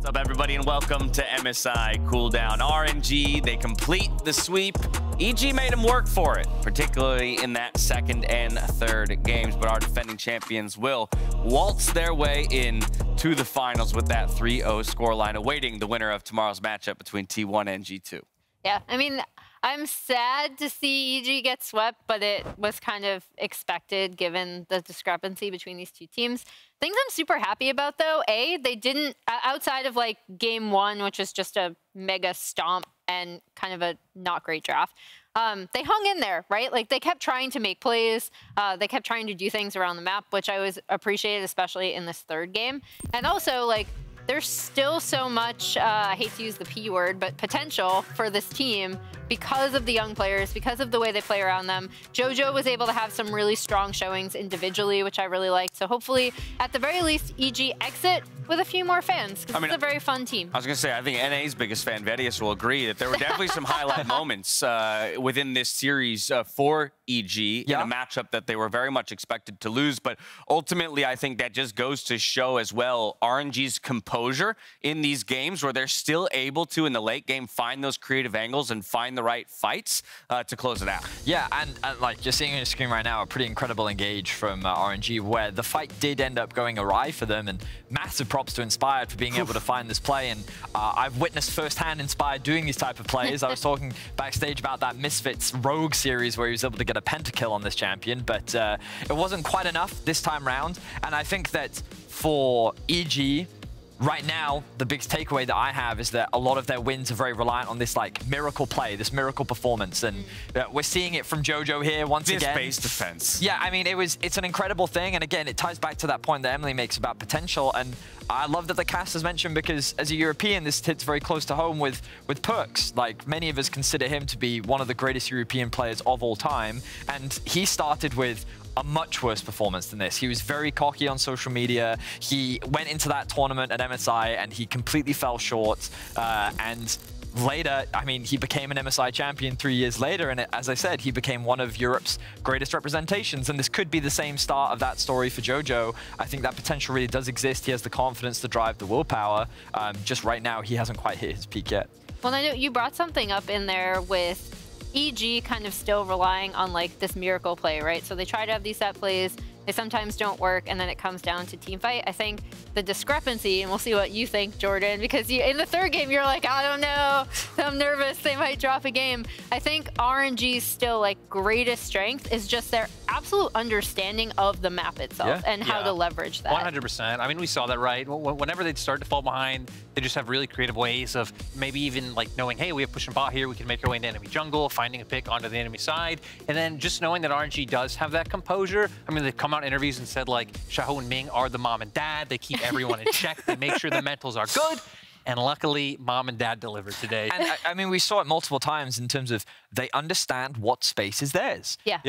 What's up, everybody, and welcome to MSI Cooldown. RNG, they complete the sweep. EG made them work for it, particularly in that second and third games, but our defending champions will waltz their way in to the finals with that 3-0 scoreline, awaiting the winner of tomorrow's matchup between T1 and G2. Yeah, I mean, I'm sad to see EG get swept, but it was kind of expected given the discrepancy between these two teams. Things I'm super happy about, though, they didn't, outside of like game one, which was just a mega stomp and kind of a not great draft, they hung in there, right? Like, they kept trying to make plays. They kept trying to do things around the map, which I always appreciated, especially in this third game. And also, like, there's still so much, I hate to use the P word, but potential for this team because of the young players, because of the way they play around them. JoJo was able to have some really strong showings individually, which I really liked. So hopefully, at the very least, EG exit with a few more fans, because it's a very fun team. I was going to say, I think NA's biggest fan, Vedius, will agree that there were definitely some highlight moments within this series for EG in a matchup that they were very much expected to lose. But ultimately, I think that just goes to show as well RNG's composure in these games where they're still able to, in the late game, find those creative angles and find the right fights to close it out. Yeah, and like you're seeing on your screen right now, a pretty incredible engage from RNG where the fight did end up going awry for them, and massive props to Inspired for being able to find this play. And I've witnessed firsthand Inspired doing these type of plays. I was talking backstage about that Misfits Rogue series where he was able to get a pentakill on this champion, but it wasn't quite enough this time round. And I think that for EG, right now, the biggest takeaway that I have is that a lot of their wins are very reliant on this like miracle play, this miracle performance, and we're seeing it from JoJo here once again. Base defense. Yeah, I mean, it's an incredible thing, and again, it ties back to that point that Emily makes about potential, and I love that the cast has mentioned, because as a European, this hits very close to home with Perks. Like, many of us consider him to be one of the greatest European players of all time, and he started with a much worse performance than this. He was very cocky on social media. He went into that tournament at MSI and he completely fell short. And later, I mean, he became an MSI champion 3 years later. And as I said, he became one of Europe's greatest representations. And this could be the same start of that story for JoJo. I think that potential really does exist. He has the confidence to drive the willpower. Just right now, he hasn't quite hit his peak yet. Well, I know you brought something up in there with EG kind of still relying on like this miracle play, right? So they try to have these set plays, they sometimes don't work, and then it comes down to team fight. I think the discrepancy, and we'll see what you think, Jordan, because in the third game, you're like, I don't know, I'm nervous, they might drop a game. I think RNG's still like greatest strength is just their absolute understanding of the map itself and how to leverage that. 100%. I mean, we saw that, right? Whenever they'd start to fall behind, they just have really creative ways of maybe even like knowing, hey, we have push and bot here, we can make our way into enemy jungle, finding a pick onto the enemy side, and then just knowing that RNG does have that composure. I mean, they've come out in interviews and said like Xiaohu and Ming are the mom and dad. They keep everyone in check. They make sure the mentals are good. And luckily, mom and dad delivered today. And I mean, we saw it multiple times in terms of they understand what space is theirs. Yeah.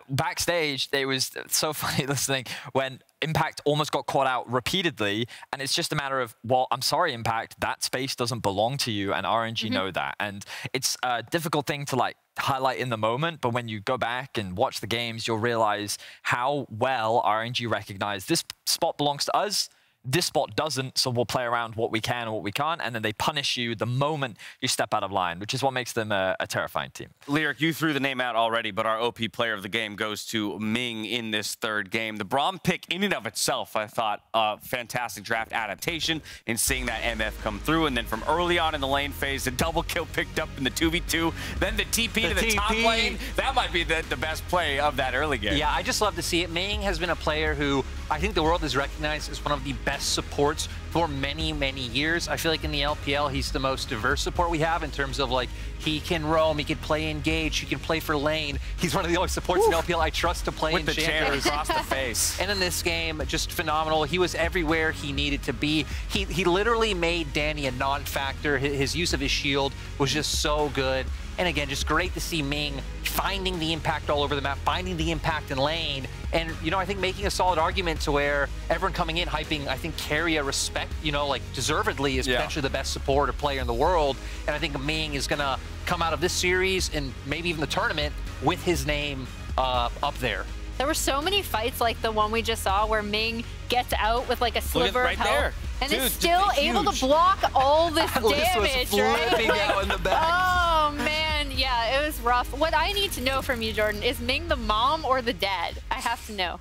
Backstage, it was so funny listening when Impact almost got caught out repeatedly. And it's just a matter of, well, I'm sorry, Impact, that space doesn't belong to you. And RNG know that. And it's a difficult thing to like highlight in the moment, but when you go back and watch the games, you'll realize how well RNG recognize this spot belongs to us. This spot doesn't, so we'll play around what we can and what we can't, and then they punish you the moment you step out of line, which is what makes them a terrifying team. Lyric, you threw the name out already, but our OP player of the game goes to Ming in this third game. The Braum pick in and of itself, I thought, a fantastic draft adaptation in seeing that MF come through, and then from early on in the lane phase, the double kill picked up in the 2v2, then the TP to the top lane. That might be the best play of that early game. Yeah, I just love to see it. Ming has been a player who I think the world has recognized as one of the best supports for many, many years. I feel like in the LPL, he's the most diverse support we have in terms of like, he can roam, he can play engage, he can play for lane. He's one of the only supports in LPL I trust to play with the chair across the face. And in this game, just phenomenal. He was everywhere he needed to be. He literally made Danny a non-factor. His use of his shield was just so good. And again, just great to see Ming finding the impact all over the map, finding the impact in lane. And, you know, I think making a solid argument to where everyone coming in hyping, I think, Carrier respect, you know, like deservedly is potentially the best support or player in the world. And I think Ming is going to come out of this series and maybe even the tournament with his name up there. There were so many fights like the one we just saw where Ming gets out with like a sliver of health and Dude, is still able to block all this damage, right? Out in the back. Oh man, yeah, it was rough. What I need to know from you, Jordan, is Ming the mom or the dad? I have to know.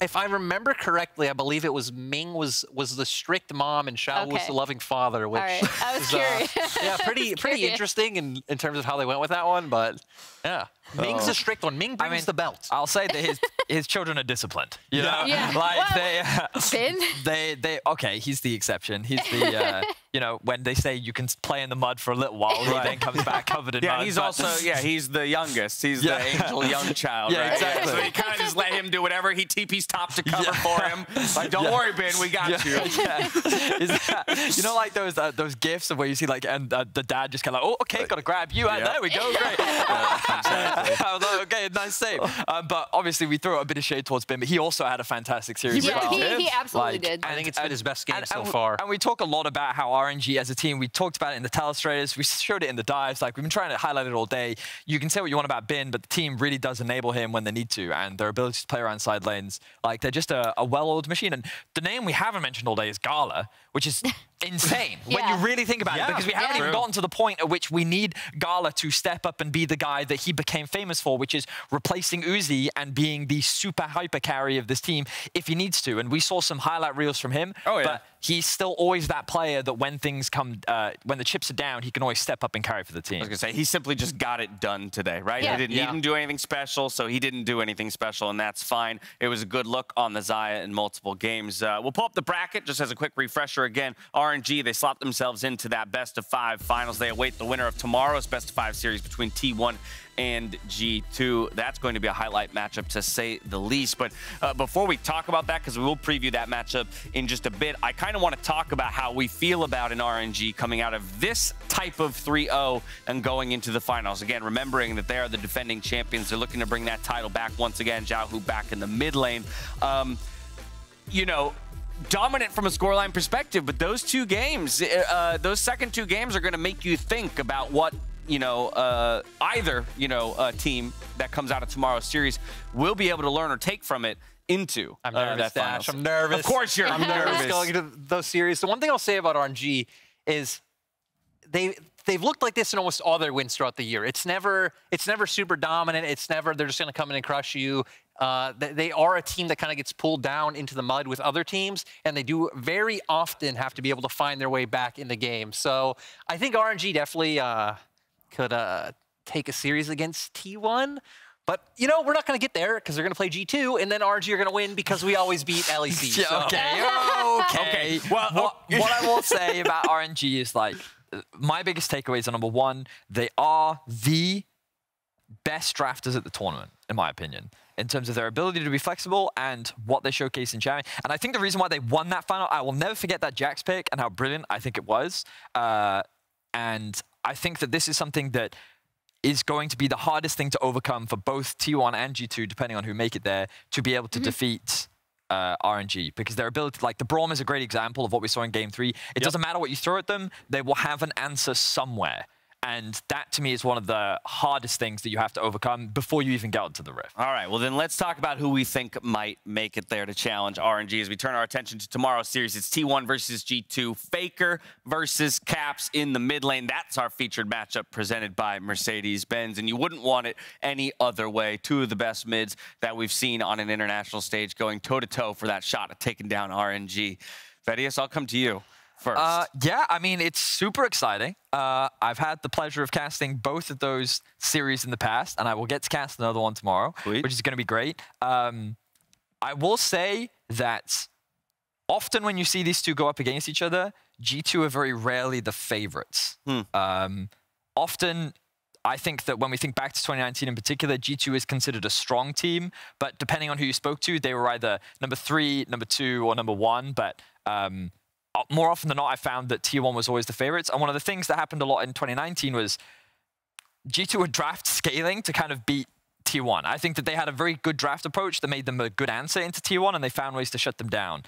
If I remember correctly, I believe it was Ming was the strict mom and Xiao was the loving father. Which all right. I was curious. Yeah, pretty interesting in terms of how they went with that one. But yeah, Ming's a strict one. Ming brings the belt. I'll say that his children are disciplined. You know? Yeah. Like Finn? they okay, he's the exception. He's the you know, when they say you can play in the mud for a little while, he then comes back covered in mud. Yeah, he's also he's the youngest. He's the angel young child. Yeah, right? exactly. So you kind of just let him do whatever. He TP's top to cover for him. Like, don't worry, Ben, we got you. You know, like those gifs of where you see like and the dad just kind of like, oh, okay, got to grab you. There we go, great. I was like, okay, nice save. But obviously we throw a bit of shade towards Ben, but he also had a fantastic series. Yeah, he absolutely did. I think it's been his best game so far. And we talk a lot about how RNG as a team, we talked about it in the Telestrators, we showed it in the dives, like we've been trying to highlight it all day. You can say what you want about Bin, but the team really does enable him when they need to, and their ability to play around side lanes, like they're just a well-oiled machine. And the name we haven't mentioned all day is Gala, which is insane when you really think about it, because we haven't even gotten to the point at which we need Gala to step up and be the guy that he became famous for, which is replacing Uzi and being the super hyper carry of this team if he needs to. And we saw some highlight reels from him, but he's still always that player that when things come, when the chips are down, he can always step up and carry for the team. I was going to say, he simply just got it done today, right? He didn't need him to do anything special, so he didn't do anything special, and that's fine. It was a good look on the Xayah in multiple games. We'll pull up the bracket just as a quick refresher again. RNG, they slopped themselves into that best-of-5 finals. They await the winner of tomorrow's best-of-5 series between T1 and G2. That's going to be a highlight matchup, to say the least. But before we talk about that, because we will preview that matchup in just a bit, I kind of want to talk about how we feel about an RNG coming out of this type of 3-0 and going into the finals. Again, remembering that they are the defending champions. They're looking to bring that title back once again. Xiaohu back in the mid lane. You know, dominant from a scoreline perspective, but those two games, those second two games are going to make you think about what, you know, either, you know, team that comes out of tomorrow's series will be able to learn or take from it into I'm nervous, that finals. I'm nervous. Of course I'm nervous going into those series. The one thing I'll say about RNG is they've looked like this in almost all their wins throughout the year. It's never super dominant. It's never they're just going to come in and crush you. They are a team that kind of gets pulled down into the mud with other teams, and they do very often have to be able to find their way back in the game. So I think RNG definitely could take a series against T1. But, you know, we're not going to get there because they're going to play G2, and then RNG are going to win because we always beat LEC. So. Okay. Well, what I will say about RNG is, like, my biggest takeaways are, number one, they are the best drafters at the tournament, in my opinion, in terms of their ability to be flexible and what they showcase in Champion. And I think the reason why they won that final, I will never forget that Jax pick and how brilliant I think it was. And I think that this is something that is going to be the hardest thing to overcome for both T1 and G2, depending on who make it there, to be able to defeat RNG, because their ability, like the Braum is a great example of what we saw in Game 3. It doesn't matter what you throw at them, they will have an answer somewhere. And that, to me, is one of the hardest things that you have to overcome before you even get onto the Rift. All right, well, then let's talk about who we think might make it there to challenge RNG as we turn our attention to tomorrow's series. It's T1 versus G2, FLICKR versus Caps in the mid lane. That's our featured matchup presented by Mercedes-Benz, and you wouldn't want it any other way. Two of the best mids that we've seen on an international stage going toe-to-toe for that shot at taking down RNG. Vedius, I'll come to you first. Yeah, I mean, it's super exciting. I've had the pleasure of casting both of those series in the past, and I will get to cast another one tomorrow, which is going to be great. I will say that often when you see these two go up against each other, G2 are very rarely the favorites. Often, I think that when we think back to 2019 in particular, G2 is considered a strong team, but depending on who you spoke to, they were either number 3, number 2, or number 1, but more often than not, I found that T1 was always the favorites. And one of the things that happened a lot in 2019 was G2 would draft scaling to kind of beat T1. I think that they had a very good draft approach that made them a good answer into T1, and they found ways to shut them down.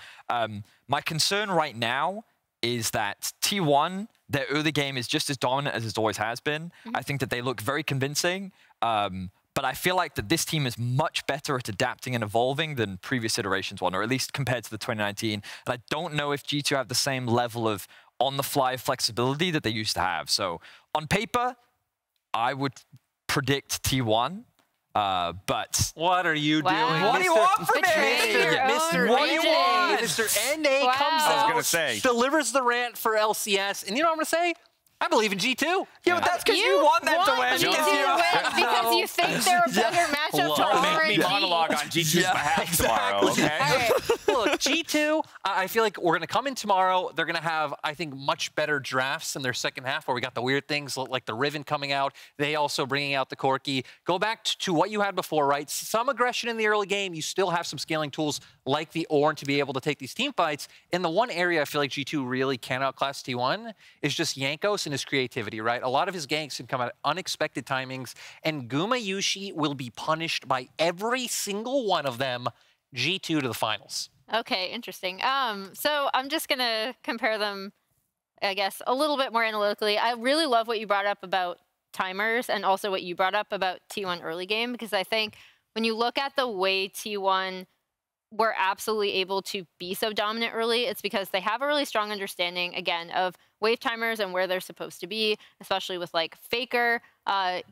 My concern right now is that T1, their early game is just as dominant as it always has been. I think that they look very convincing, but I feel like that this team is much better at adapting and evolving than previous iterations one, or at least compared to the 2019. And I don't know if G2 have the same level of on-the-fly flexibility that they used to have. So on paper, I would predict T1. But what are you doing? What do you want from me? Mr. What do you want? Mr. NA comes out, delivers the rant for LCS, and you know what I'm gonna say? I believe in G2. Yeah, but that's because you want them to win. Because you think they're a better matchup to make me monologue on G2's behalf tomorrow, okay? Right. Look, G2, I feel like we're going to come in tomorrow. They're going to have, I think, much better drafts in their second half where we got the weird things like the Riven coming out. They also bringing out the Corki. Go back to what you had before, right? Some aggression in the early game. You still have some scaling tools like the Ornn to be able to take these team fights. And the one area I feel like G2 really can outclass T1 is just Jankos and his creativity, right? A lot of his ganks can come at unexpected timings, and Gumayushi will be punished by every single one of them. G2 to the finals. Okay, interesting. So I'm just gonna compare them, I guess, a little bit more analytically. I really love what you brought up about timers and also what you brought up about T1 early game, because I think when you look at the way T1 were absolutely able to be so dominant early, it's because they have a really strong understanding, again, of wave timers and where they're supposed to be, especially with like FLICKR,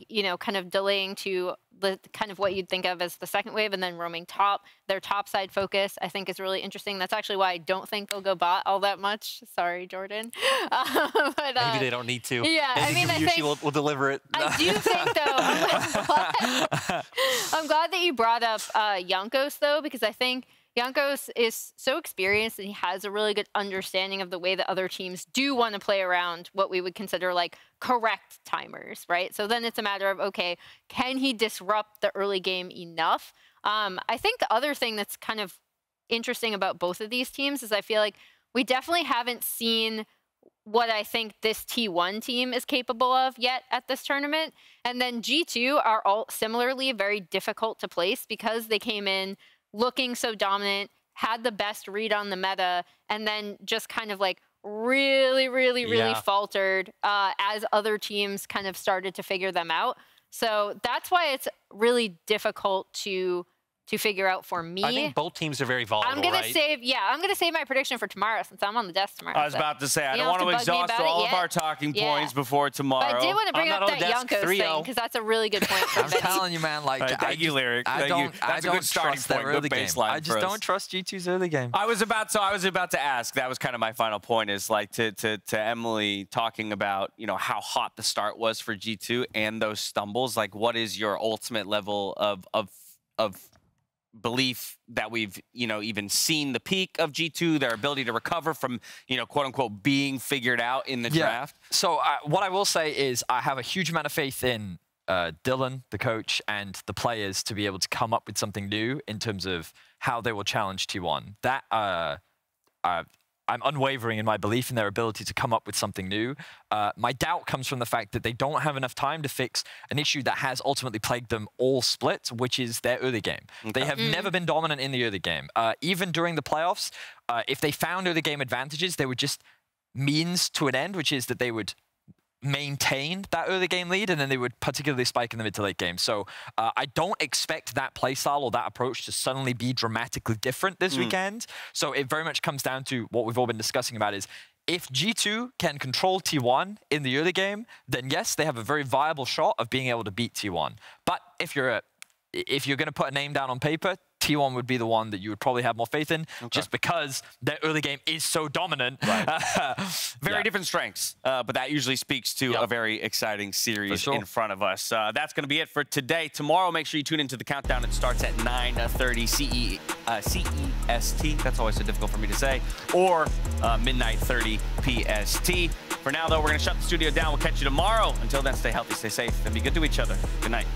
you know, kind of delaying to the kind of what you'd think of as the second wave and then roaming top. Their top side focus, I think, is really interesting. That's actually why I don't think they'll go bot all that much. Sorry, Jordan. But, maybe they don't need to. Yeah, I mean, I think will deliver it. I do think, though, I'm glad that you brought up Jankos, though, because I think Jankos is so experienced and he has a really good understanding of the way that other teams do want to play around what we would consider like correct timers, right? So then it's a matter of, okay, can he disrupt the early game enough? I think the other thing that's kind of interesting about both of these teams is I feel like we definitely haven't seen what I think this T1 team is capable of yet at this tournament. And then G2 are all similarly very difficult to place because they came in looking so dominant, had the best read on the meta, and then just kind of like really faltered as other teams kind of started to figure them out. So that's why it's really difficult to figure out for me. I think both teams are very volatile, I'm gonna right? I'm gonna save my prediction for tomorrow since I'm on the desk tomorrow. I was about to say, I don't want to exhaust all of our talking points before tomorrow. But I did want to bring up that Jankos thing because that's a really good point. I'm telling you, man. Like, thank you, Lyric. That's a good starting point. Good baseline. I just don't trust G2's early game. I was about to ask. That was kind of my final point. Is like to Emily talking about how hot the start was for G2 and those stumbles. Like, what is your ultimate level of belief that we've even seen the peak of G2, their ability to recover from quote unquote being figured out in the draft? So what I will say is I have a huge amount of faith in Dylan, the coach, and the players to be able to come up with something new in terms of how they will challenge T1. That I'm unwavering in my belief in their ability to come up with something new. My doubt comes from the fact that they don't have enough time to fix an issue that has ultimately plagued them all split, which is their early game. Okay. They have never been dominant in the early game. Even during the playoffs, if they found early game advantages, they were just means to an end, which is that they would maintain that early game lead, and then they would particularly spike in the mid to late game. So I don't expect that playstyle or that approach to suddenly be dramatically different this weekend. So it very much comes down to what we've all been discussing about is if G2 can control T1 in the early game, then yes, they have a very viable shot of being able to beat T1. But if you're going to put a name down on paper, T1 would be the one that you would probably have more faith in, just because their early game is so dominant. Right. Very different strengths, but that usually speaks to a very exciting series in front of us. That's going to be it for today. Tomorrow, make sure you tune into the countdown. It starts at 9:30 CEST. That's always so difficult for me to say. Or midnight 30 PST. For now, though, we're going to shut the studio down. We'll catch you tomorrow. Until then, stay healthy, stay safe, and be good to each other. Good night.